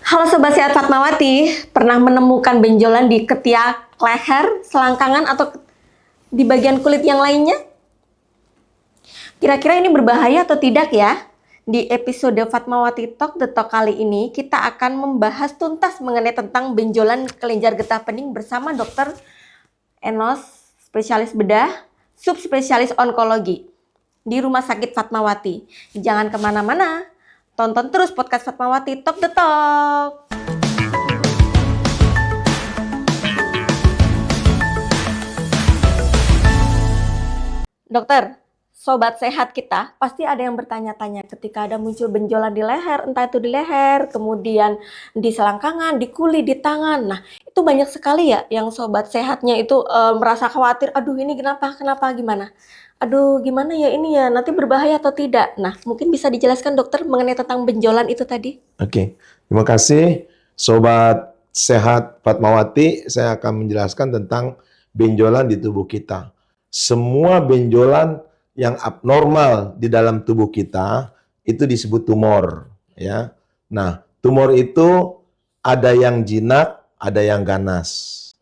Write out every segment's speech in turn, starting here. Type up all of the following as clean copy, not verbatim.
Halo Sobat Sehat Fatmawati, pernah menemukan benjolan di ketiak, leher, selangkangan, atau di bagian kulit yang lainnya? Kira-kira ini berbahaya atau tidak ya? Di episode Fatmawati Talk The Talk kali ini, kita akan membahas tuntas mengenai tentang benjolan kelenjar getah bening bersama Dr. Enos, spesialis bedah, subspesialis onkologi di Rumah Sakit Fatmawati. Jangan kemana-mana, tonton terus podcast Fatmawati Talk The Talk. Dokter, sobat sehat kita pasti ada yang bertanya-tanya ketika ada muncul benjolan di leher, entah itu di leher, kemudian di selangkangan, di kulit, di tangan. Nah, itu banyak sekali ya yang sobat sehatnya itu merasa khawatir, aduh ini kenapa, gimana? Aduh gimana ya ini ya, nanti berbahaya atau tidak? Nah, mungkin bisa dijelaskan dokter mengenai tentang benjolan itu tadi? Oke, terima kasih Sobat Sehat Fatmawati. Saya akan menjelaskan tentang benjolan di tubuh kita. Semua benjolan yang abnormal di dalam tubuh kita itu disebut tumor, ya. Nah, tumor itu ada yang jinak, ada yang ganas,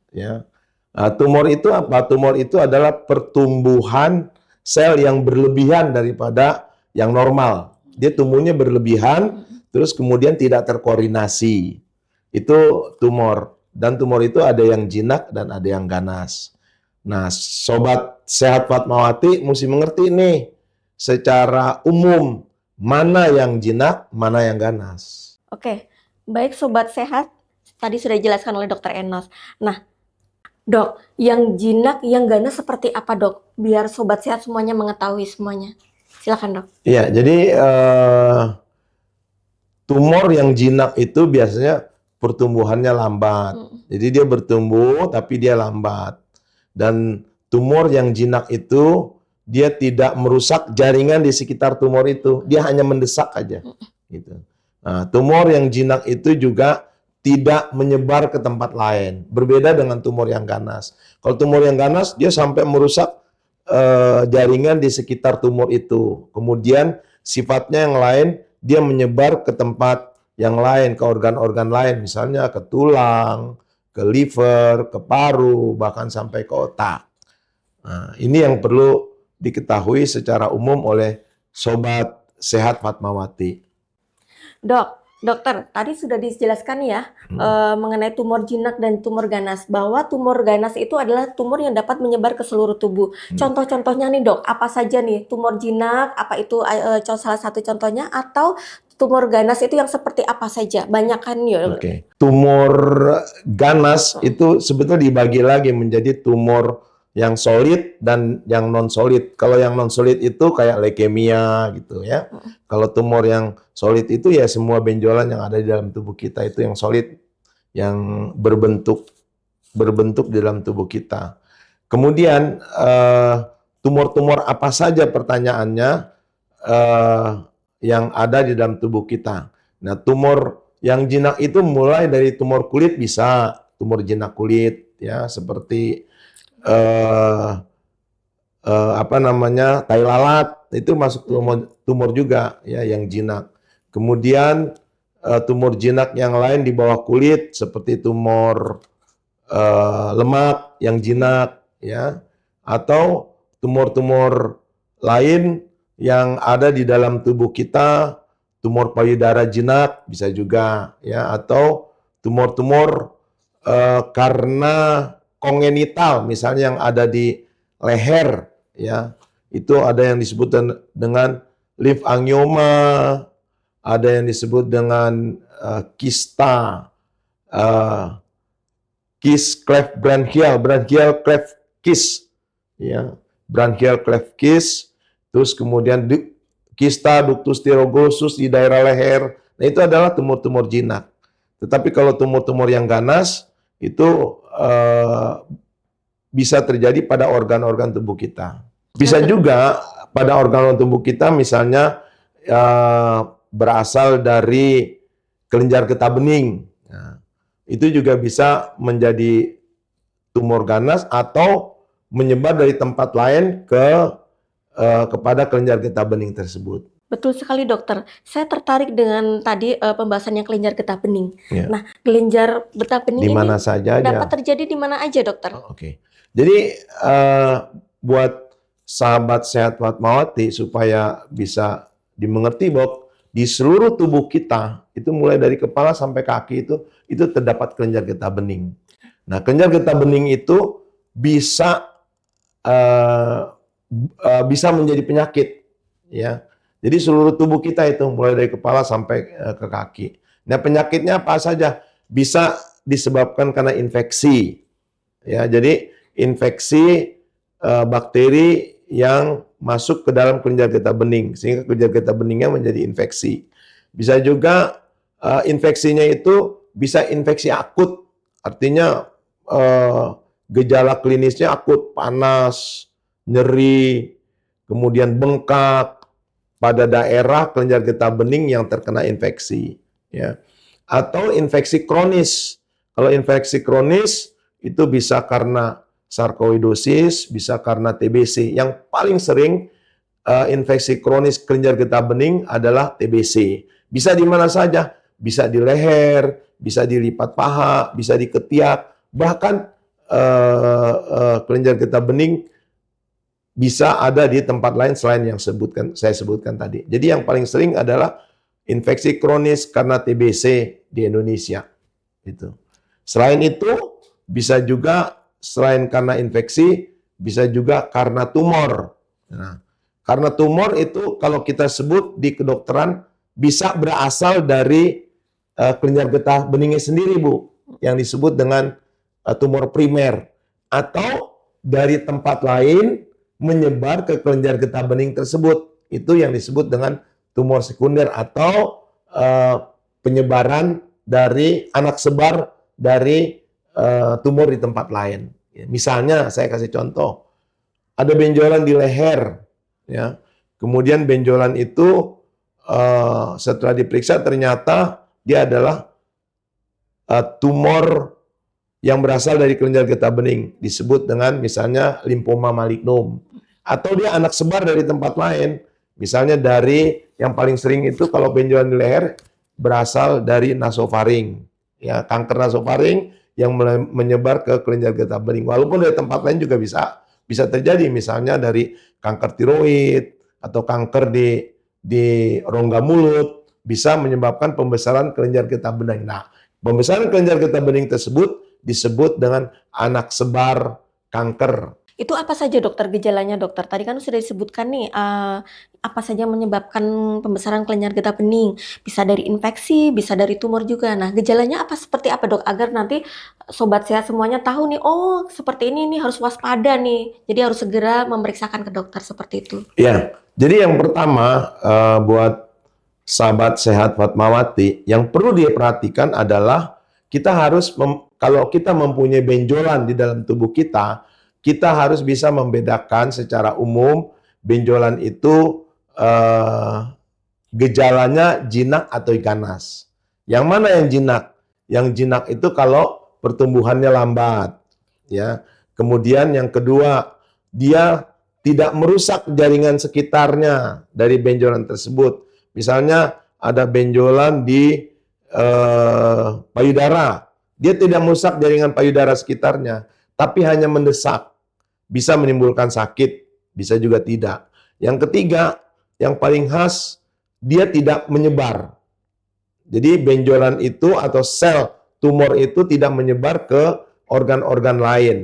ya. Nah, tumor itu apa? Tumor itu adalah pertumbuhan sel yang berlebihan daripada yang normal. Dia tumbuhnya berlebihan, terus kemudian tidak terkoordinasi. Itu tumor. Dan tumor itu ada yang jinak dan ada yang ganas. Nah, Sobat Sehat Fatmawati mesti mengerti nih, secara umum, mana yang jinak, mana yang ganas. Oke, baik Sobat Sehat, tadi sudah dijelaskan oleh Dr. Enos. Nah, Dok, yang jinak, yang ganas seperti apa dok? Biar Sobat Sehat semuanya mengetahui semuanya. Silakan dok. Iya, jadi tumor yang jinak itu biasanya pertumbuhannya lambat. Jadi dia bertumbuh tapi dia lambat. Dan tumor yang jinak itu dia tidak merusak jaringan di sekitar tumor itu. Dia hanya mendesak aja. Gitu. Nah, tumor yang jinak itu juga tidak menyebar ke tempat lain. Berbeda dengan tumor yang ganas. Kalau tumor yang ganas dia sampai merusak jaringan di sekitar tumor itu. Kemudian sifatnya yang lain dia menyebar ke tempat yang lain, ke organ-organ lain, misalnya ke tulang, ke liver, ke paru, bahkan sampai ke otak. Nah, ini yang perlu diketahui secara umum oleh Sobat Sehat Fatmawati. Dokter, tadi sudah dijelaskan ya mengenai tumor jinak dan tumor ganas, bahwa tumor ganas itu adalah tumor yang dapat menyebar ke seluruh tubuh. Contoh-contohnya nih dok, apa saja nih tumor jinak, apa itu salah satu contohnya, atau tumor ganas itu yang seperti apa saja? Banyak kan ya. Oke. Tumor ganas itu sebetulnya dibagi lagi menjadi tumor yang solid dan yang non solid. Kalau yang non solid itu kayak leukemia gitu ya. Kalau tumor yang solid itu ya semua benjolan yang ada di dalam tubuh kita itu yang solid, yang berbentuk di dalam tubuh kita. Kemudian tumor-tumor apa saja pertanyaannya yang ada di dalam tubuh kita. Nah, tumor yang jinak itu mulai dari tumor kulit, bisa tumor jinak kulit ya, seperti tai lalat, itu masuk tumor juga ya yang jinak. Kemudian tumor jinak yang lain di bawah kulit seperti tumor lemak yang jinak ya, atau tumor-tumor lain yang ada di dalam tubuh kita, tumor payudara jinak bisa juga ya, atau tumor-tumor karena kongenital misalnya yang ada di leher ya, itu ada yang disebut dengan limfangioma, ada yang disebut dengan kista, kis cleft branchial cleft kis ya, branchial cleft kis, terus kemudian kista ductus thurosus di daerah leher. Nah, itu adalah tumor-tumor jinak. Tetapi kalau tumor-tumor yang ganas itu bisa terjadi pada organ-organ tubuh kita. Bisa juga pada organ tubuh kita, misalnya berasal dari kelenjar getah bening. Nah, itu juga bisa menjadi tumor ganas atau menyebar dari tempat lain kepada kelenjar getah bening tersebut. Betul sekali dokter. Saya tertarik dengan tadi pembahasannya kelenjar getah bening. Ya. Nah, kelenjar getah bening Di ini mana saja dapat aja. terjadi di mana aja dokter? Oke. Jadi buat sahabat sehat Fatmawati supaya bisa dimengerti bahwa di seluruh tubuh kita itu mulai dari kepala sampai kaki itu terdapat kelenjar getah bening. Nah, kelenjar getah bening itu bisa eh, bisa menjadi penyakit, ya. Jadi seluruh tubuh kita itu mulai dari kepala sampai ke kaki. Nah, penyakitnya apa saja? Bisa disebabkan karena infeksi, ya. Jadi infeksi bakteri yang masuk ke dalam kelenjar getah bening sehingga kelenjar getah beningnya menjadi infeksi. Bisa juga infeksinya itu bisa infeksi akut, artinya gejala klinisnya akut, panas, nyeri, kemudian bengkak pada daerah kelenjar getah bening yang terkena infeksi, ya. Atau infeksi kronis. Kalau infeksi kronis itu bisa karena sarkoidosis, bisa karena TBC. Yang paling sering infeksi kronis kelenjar getah bening adalah TBC. Bisa di mana saja, bisa di leher, bisa di lipat paha, bisa di ketiak, bahkan kelenjar getah bening bisa ada di tempat lain selain yang saya sebutkan tadi. Jadi yang paling sering adalah infeksi kronis karena TBC di Indonesia. Itu. Selain itu, bisa juga selain karena infeksi, bisa juga karena tumor. Nah, karena tumor itu kalau kita sebut di kedokteran bisa berasal dari kelenjar getah beningnya sendiri, Bu, yang disebut dengan tumor primer, atau dari tempat lain menyebar ke kelenjar getah bening tersebut. Itu yang disebut dengan tumor sekunder atau penyebaran dari anak sebar dari tumor di tempat lain. Misalnya saya kasih contoh, ada benjolan di leher, ya. Kemudian benjolan itu setelah diperiksa ternyata dia adalah tumor yang berasal dari kelenjar getah bening, disebut dengan misalnya limfoma malignum. Atau dia anak sebar dari tempat lain, misalnya dari yang paling sering itu kalau benjolan di leher berasal dari nasofaring, ya, kanker nasofaring yang menyebar ke kelenjar getah bening. Walaupun dari tempat lain juga bisa terjadi, misalnya dari kanker tiroid atau kanker di rongga mulut bisa menyebabkan pembesaran kelenjar getah bening. Nah, pembesaran kelenjar getah bening tersebut disebut dengan anak sebar kanker. Itu apa saja dokter gejalanya dokter? Tadi kan sudah disebutkan nih apa saja menyebabkan pembesaran kelenjar getah bening. Bisa dari infeksi, bisa dari tumor juga. Nah, gejalanya apa seperti apa dok? Agar nanti sobat sehat semuanya tahu nih, oh seperti ini nih harus waspada nih. Jadi harus segera memeriksakan ke dokter seperti itu. Ya, jadi yang pertama buat sahabat sehat Fatmawati, yang perlu diperhatikan adalah kita harus kalau kita mempunyai benjolan di dalam tubuh kita, kita harus bisa membedakan secara umum benjolan itu gejalanya jinak atau ganas. Yang mana yang jinak? Yang jinak itu kalau pertumbuhannya lambat, ya. Kemudian yang kedua, dia tidak merusak jaringan sekitarnya dari benjolan tersebut. Misalnya ada benjolan di payudara, dia tidak merusak jaringan payudara sekitarnya, tapi hanya mendesak, bisa menimbulkan sakit, bisa juga tidak. Yang ketiga, yang paling khas, dia tidak menyebar. Jadi benjolan itu atau sel tumor itu tidak menyebar ke organ-organ lain.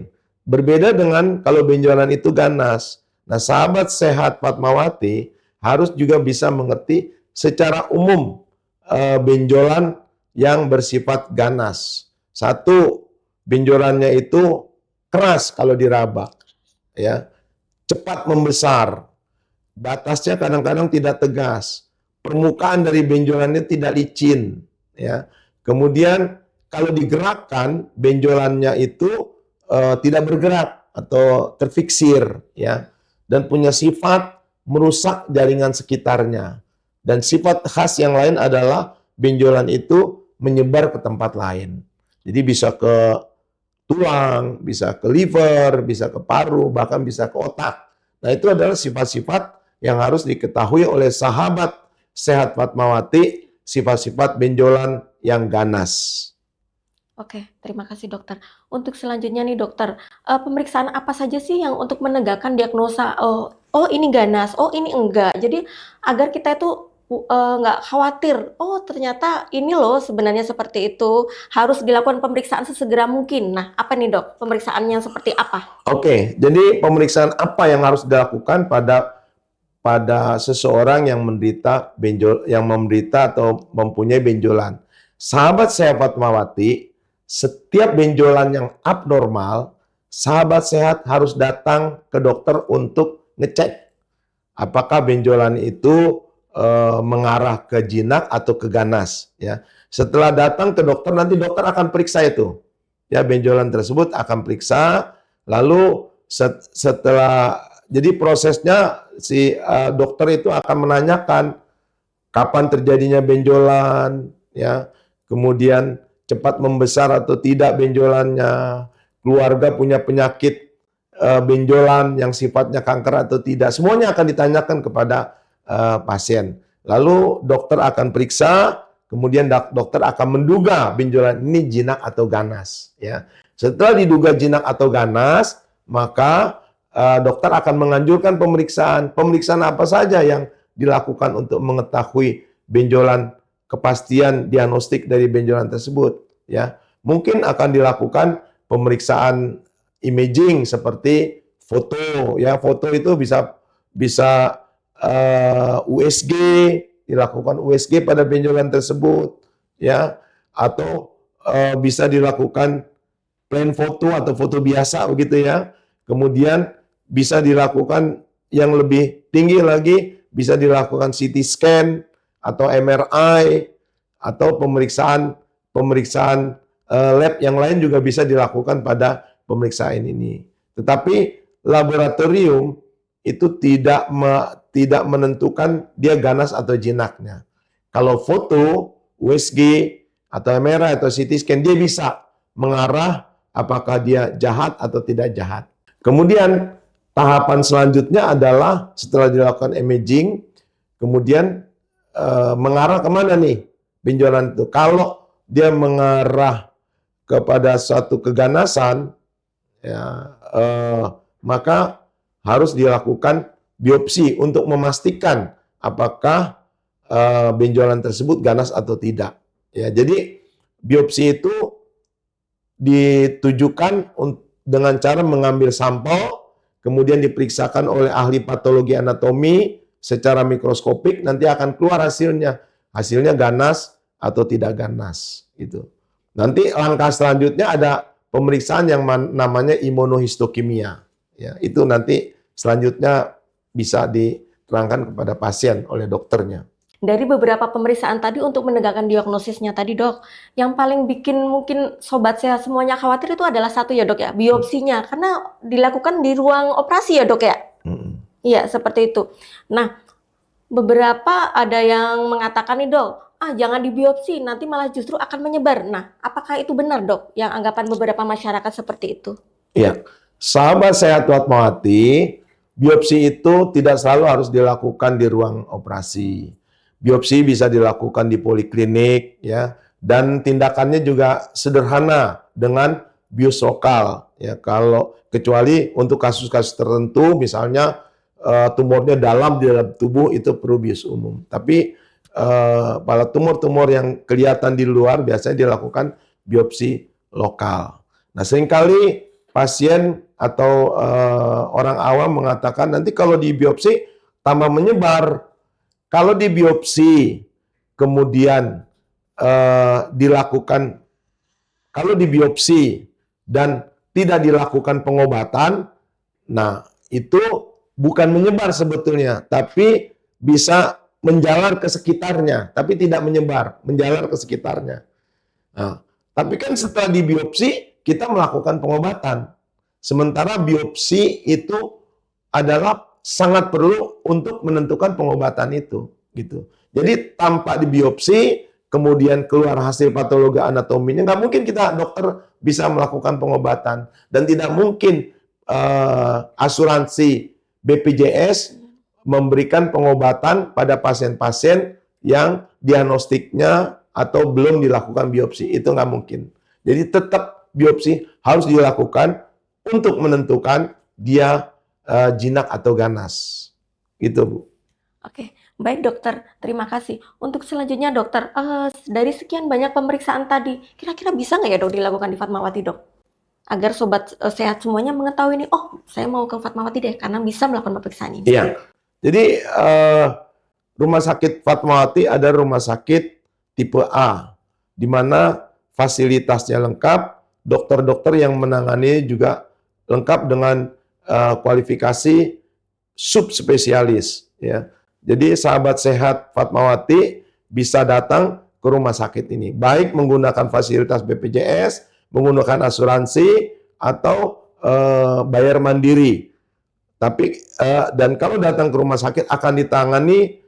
Berbeda dengan kalau benjolan itu ganas. Nah, sahabat sehat Fatmawati harus juga bisa mengerti secara umum benjolan yang bersifat ganas. Satu, benjolannya itu keras kalau diraba, ya, cepat membesar, batasnya kadang-kadang tidak tegas, permukaan dari benjolannya tidak licin, ya. Kemudian kalau digerakkan benjolannya itu tidak bergerak atau terfiksir, ya, dan punya sifat merusak jaringan sekitarnya. Dan sifat khas yang lain adalah benjolan itu menyebar ke tempat lain. Jadi bisa ke tulang, bisa ke liver, bisa ke paru, bahkan bisa ke otak. Nah, itu adalah sifat-sifat yang harus diketahui oleh sahabat sehat Fatmawati, sifat-sifat benjolan yang ganas. Oke, terima kasih dokter. Untuk selanjutnya nih dokter, pemeriksaan apa saja sih yang untuk menegakkan diagnosa, oh ini ganas, oh ini enggak. Jadi agar kita itu nggak khawatir, oh ternyata ini loh sebenarnya seperti itu, harus dilakukan pemeriksaan sesegera mungkin. Nah, apa nih dok, pemeriksaannya seperti apa? Oke, jadi pemeriksaan apa yang harus dilakukan pada seseorang yang menderita atau mempunyai benjolan. Sahabat sehat Fatmawati, setiap benjolan yang abnormal, sahabat sehat harus datang ke dokter untuk ngecek apakah benjolan itu mengarah ke jinak atau ke ganas. Ya, setelah datang ke dokter, nanti dokter akan periksa itu. Ya, benjolan tersebut akan periksa, lalu setelah jadi prosesnya si dokter itu akan menanyakan kapan terjadinya benjolan, ya, kemudian cepat membesar atau tidak benjolannya, keluarga punya penyakit benjolan yang sifatnya kanker atau tidak, semuanya akan ditanyakan kepada pasien. Lalu dokter akan periksa, kemudian dokter akan menduga benjolan ini jinak atau ganas. Ya, setelah diduga jinak atau ganas, maka dokter akan menganjurkan pemeriksaan. Pemeriksaan apa saja yang dilakukan untuk mengetahui benjolan, kepastian diagnostik dari benjolan tersebut. Ya, mungkin akan dilakukan pemeriksaan imaging seperti foto. Ya, foto itu bisa USG, dilakukan USG pada benjolan tersebut. Ya, atau bisa dilakukan plain foto atau foto biasa begitu ya. Kemudian bisa dilakukan yang lebih tinggi lagi, bisa dilakukan CT scan atau MRI atau pemeriksaan lab yang lain juga bisa dilakukan pada pemeriksaan ini. Tetapi laboratorium itu tidak menentukan dia ganas atau jinaknya. Kalau foto, USG atau MRI atau CT scan, dia bisa mengarah apakah dia jahat atau tidak jahat. Kemudian tahapan selanjutnya adalah setelah dilakukan imaging, kemudian mengarah kemana nih benjolan itu. Kalau dia mengarah kepada suatu keganasan, ya, maka harus dilakukan biopsi untuk memastikan apakah benjolan tersebut ganas atau tidak. Ya, jadi biopsi itu ditujukan dengan cara mengambil sampel, kemudian diperiksakan oleh ahli patologi anatomi secara mikroskopik, nanti akan keluar hasilnya ganas atau tidak ganas. Gitu. Nanti langkah selanjutnya ada pemeriksaan yang namanya imunohistokimia. Ya, itu nanti selanjutnya bisa diterangkan kepada pasien oleh dokternya. Dari beberapa pemeriksaan tadi untuk menegakkan diagnosisnya tadi dok, yang paling bikin mungkin sobat sehat semuanya khawatir itu adalah satu ya dok ya, biopsinya, karena dilakukan di ruang operasi ya dok ya. Iya seperti itu. Nah beberapa ada yang mengatakan nih dok, jangan dibiopsi nanti malah justru akan menyebar. Nah apakah itu benar dok, yang anggapan beberapa masyarakat seperti itu? Iya, sahabat sehat Fatmawati, biopsi itu tidak selalu harus dilakukan di ruang operasi. Biopsi bisa dilakukan di poliklinik, ya, dan tindakannya juga sederhana dengan bius lokal, ya. Kalau kecuali untuk kasus-kasus tertentu, misalnya tumornya dalam di dalam tubuh, itu perlu bius umum. Tapi pada tumor-tumor yang kelihatan di luar biasanya dilakukan biopsi lokal. Nah, seringkali pasien atau orang awam mengatakan nanti kalau di biopsi tambah menyebar. Kalau di biopsi kemudian kalau di biopsi dan tidak dilakukan pengobatan, nah itu bukan menyebar sebetulnya, tapi bisa menjalar ke sekitarnya, tapi tidak menyebar, menjalar ke sekitarnya. Nah, tapi kan setelah di biopsi kita melakukan pengobatan. Sementara biopsi itu adalah sangat perlu untuk menentukan pengobatan itu, gitu. Jadi tanpa di biopsi, kemudian keluar hasil patologi anatominya, nggak mungkin kita dokter bisa melakukan pengobatan, dan tidak mungkin asuransi BPJS memberikan pengobatan pada pasien-pasien yang diagnostiknya atau belum dilakukan biopsi. Itu nggak mungkin. Jadi tetap biopsi harus dilakukan untuk menentukan dia jinak atau ganas. Gitu, Bu. Oke, baik dokter, terima kasih. Untuk selanjutnya dokter, dari sekian banyak pemeriksaan tadi, kira-kira bisa nggak ya dok dilakukan di Fatmawati dok? Agar sobat sehat semuanya mengetahui nih, oh saya mau ke Fatmawati deh karena bisa melakukan pemeriksaan ini. Iya. Jadi Rumah Sakit Fatmawati ada rumah sakit tipe A, di mana fasilitasnya lengkap, dokter-dokter yang menangani juga lengkap dengan kualifikasi subspesialis. Ya. Jadi sahabat sehat Fatmawati bisa datang ke rumah sakit ini, baik menggunakan fasilitas BPJS, menggunakan asuransi, atau bayar mandiri. Tapi dan kalau datang ke rumah sakit akan ditangani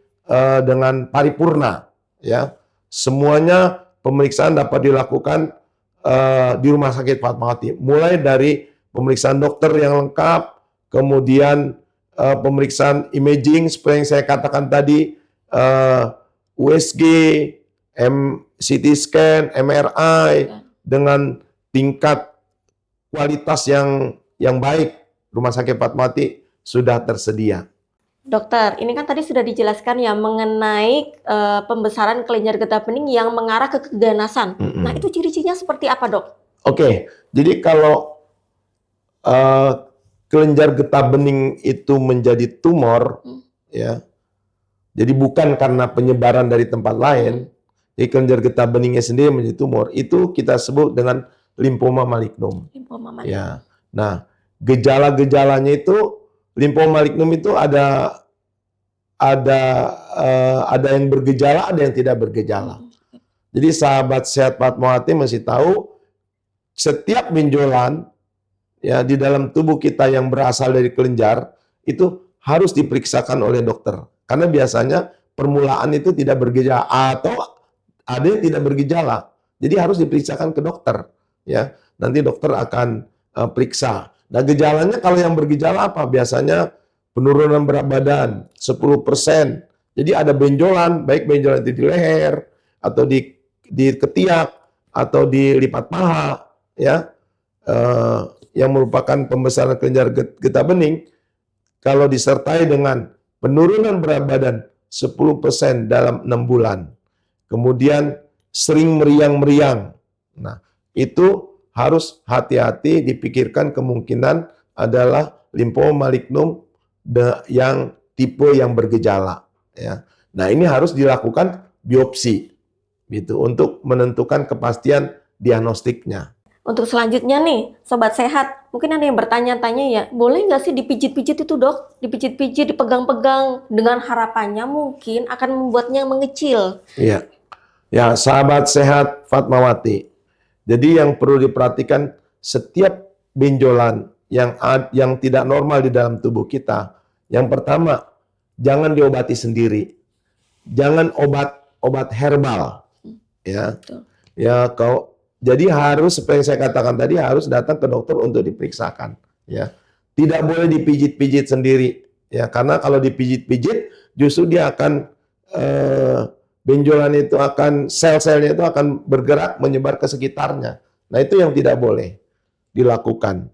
dengan paripurna, ya. Semuanya pemeriksaan dapat dilakukan di Rumah Sakit Fatmawati, mulai dari pemeriksaan dokter yang lengkap, kemudian pemeriksaan imaging seperti yang saya katakan tadi, USG, CT scan, MRI dengan tingkat kualitas yang baik. Rumah Sakit Fatmawati sudah tersedia. Dokter, ini kan tadi sudah dijelaskan ya mengenai pembesaran kelenjar getah bening yang mengarah ke keganasan. Nah, itu ciri-cirinya seperti apa, Dok? Oke, jadi kalau kelenjar getah bening itu menjadi tumor, ya, jadi bukan karena penyebaran dari tempat lain, jadi kelenjar getah beningnya sendiri menjadi tumor, itu kita sebut dengan limfoma malignum. Limfoma malignum. Ya, nah gejala-gejalanya itu limfoma malignum itu ada yang bergejala, ada yang tidak bergejala. Jadi sahabat sehat Fatmawati mesti tahu setiap benjolan ya di dalam tubuh kita yang berasal dari kelenjar itu harus diperiksakan oleh dokter. Karena biasanya permulaan itu tidak bergejala atau ada yang tidak bergejala. Jadi harus diperiksakan ke dokter ya. Nanti dokter akan periksa. Nah, gejalanya kalau yang bergejala apa? Biasanya penurunan berat badan 10%. Jadi ada benjolan, baik benjolan itu di leher atau di ketiak atau di lipat paha ya. Yang merupakan pembesaran kelenjar getah bening kalau disertai dengan penurunan berat badan 10% dalam 6 bulan. Kemudian sering meriang-meriang. Nah, itu harus hati-hati dipikirkan kemungkinan adalah limfoma malignum yang tipe yang bergejala ya. Nah, ini harus dilakukan biopsi gitu untuk menentukan kepastian diagnostiknya. Untuk selanjutnya nih, sobat sehat, mungkin ada yang bertanya-tanya ya, boleh nggak sih dipijit-pijit itu dok? Dipijit-pijit, dipegang-pegang, dengan harapannya mungkin akan membuatnya mengecil. Iya, ya sahabat sehat Fatmawati. Jadi yang perlu diperhatikan setiap benjolan yang tidak normal di dalam tubuh kita. Yang pertama, jangan diobati sendiri. Jangan obat herbal. Ya. Betul. Ya, jadi harus seperti yang saya katakan tadi harus datang ke dokter untuk diperiksakan, ya. Tidak boleh dipijit-pijit sendiri, ya. Karena kalau dipijit-pijit justru dia akan benjolan itu akan sel-selnya itu akan bergerak menyebar ke sekitarnya. Nah, itu yang tidak boleh dilakukan,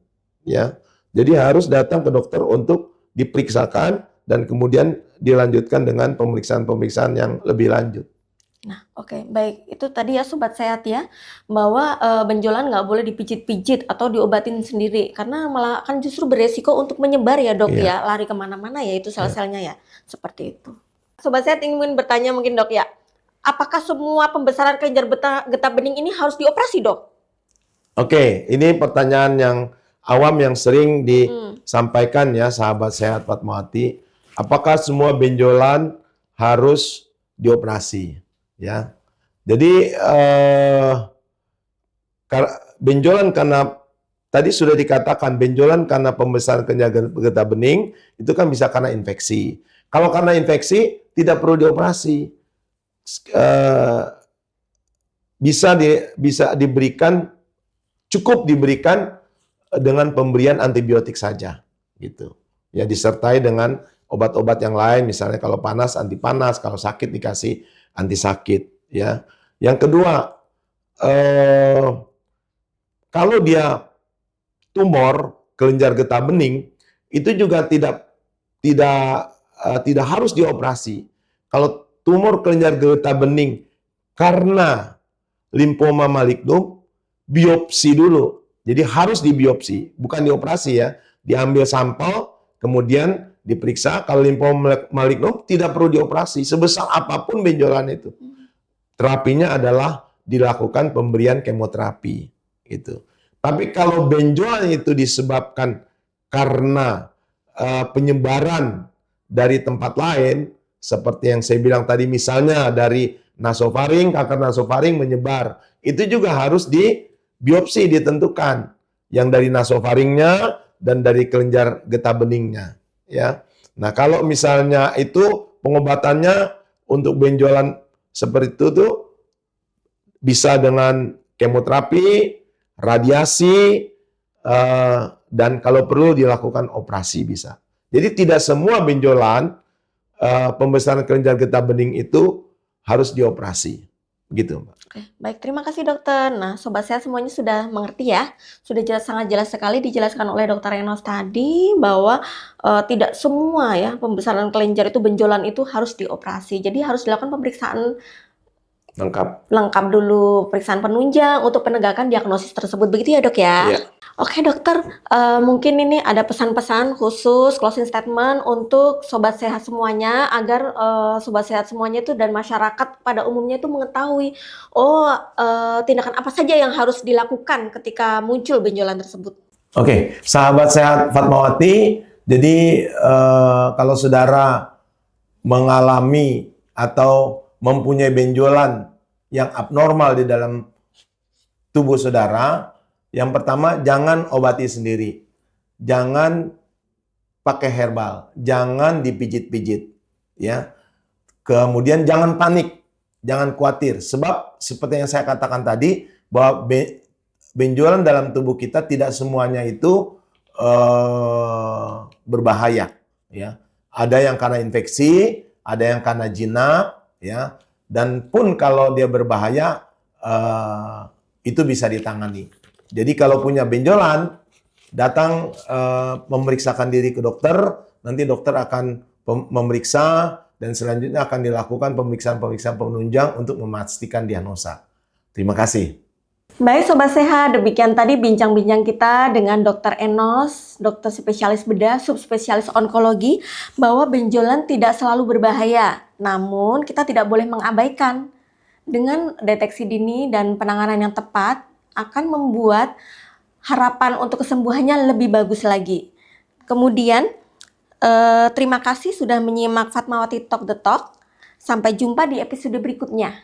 ya. Jadi harus datang ke dokter untuk diperiksakan dan kemudian dilanjutkan dengan pemeriksaan-pemeriksaan yang lebih lanjut. Nah, oke, baik. Itu tadi ya sobat sehat ya, bahwa benjolan nggak boleh dipijit-pijit atau diobatin sendiri, karena malah akan justru beresiko untuk menyebar ya dok ya, lari kemana-mana ya itu sel-selnya ya, seperti itu. Sobat sehat ingin bertanya mungkin dok ya, apakah semua pembesaran kelenjar getah bening ini harus dioperasi dok? Oke, ini pertanyaan yang awam yang sering disampaikan ya sahabat sehat Fatmawati. Apakah semua benjolan harus dioperasi? Ya, jadi benjolan karena tadi sudah dikatakan benjolan karena pembesaran kelenjar getah bening itu kan bisa karena infeksi. Kalau karena infeksi tidak perlu dioperasi, bisa diberikan, cukup diberikan dengan pemberian antibiotik saja, gitu. Ya disertai dengan obat-obat yang lain, misalnya kalau panas, kalau sakit dikasih anti sakit, ya. Yang kedua, kalau dia tumor kelenjar getah bening, itu juga tidak harus dioperasi. Kalau tumor kelenjar getah bening karena limfoma malignum, biopsi dulu. Jadi harus dibiopsi, bukan dioperasi ya. Diambil sampel, kemudian diperiksa. Kalau limfoma malignum tidak perlu dioperasi, sebesar apapun benjolan itu. Terapinya adalah dilakukan pemberian kemoterapi, gitu. Tapi kalau benjolan itu disebabkan karena penyebaran dari tempat lain, seperti yang saya bilang tadi, misalnya dari nasofaring, kanker nasofaring menyebar, itu juga harus dibiopsi, ditentukan yang dari nasofaringnya dan dari kelenjar getah beningnya, ya. Nah, kalau misalnya itu pengobatannya untuk benjolan seperti itu tuh bisa dengan kemoterapi, radiasi, dan kalau perlu dilakukan operasi bisa. Jadi tidak semua benjolan pembesaran kelenjar getah bening itu harus dioperasi. Begitu, Mbak. Oke, baik, terima kasih dokter. Nah, sobat sehat semuanya sudah mengerti ya. Sudah jelas, sangat jelas sekali dijelaskan oleh dokter Enos tadi bahwa tidak semua ya pembesaran kelenjar itu benjolan itu harus dioperasi. Jadi harus dilakukan pemeriksaan lengkap dulu, pemeriksaan penunjang untuk penegakan diagnosis tersebut. Begitu ya dok ya? Iya. Oke dokter, mungkin ini ada pesan-pesan khusus closing statement untuk sobat sehat semuanya agar sobat sehat semuanya itu dan masyarakat pada umumnya itu mengetahui tindakan apa saja yang harus dilakukan ketika muncul benjolan tersebut. Oke, sahabat sehat Fatmawati, jadi kalau saudara mengalami atau mempunyai benjolan yang abnormal di dalam tubuh saudara, yang pertama jangan obati sendiri, jangan pakai herbal, jangan dipijit-pijit, ya. Kemudian jangan panik, jangan khawatir, sebab seperti yang saya katakan tadi bahwa benjolan dalam tubuh kita tidak semuanya itu berbahaya, ya. Ada yang karena infeksi, ada yang karena jinak, ya. Dan pun kalau dia berbahaya, itu bisa ditangani. Jadi kalau punya benjolan, datang memeriksakan diri ke dokter, nanti dokter akan memeriksa dan selanjutnya akan dilakukan pemeriksaan-pemeriksaan penunjang untuk memastikan diagnosa. Terima kasih. Baik Sobat Sehat, demikian tadi bincang-bincang kita dengan Dr. Enos, dokter spesialis bedah, subspesialis onkologi, bahwa benjolan tidak selalu berbahaya, namun kita tidak boleh mengabaikan. Dengan deteksi dini dan penanganan yang tepat, akan membuat harapan untuk kesembuhannya lebih bagus lagi. Kemudian, terima kasih sudah menyimak Fatmawati Talk the Talk. Sampai jumpa di episode berikutnya.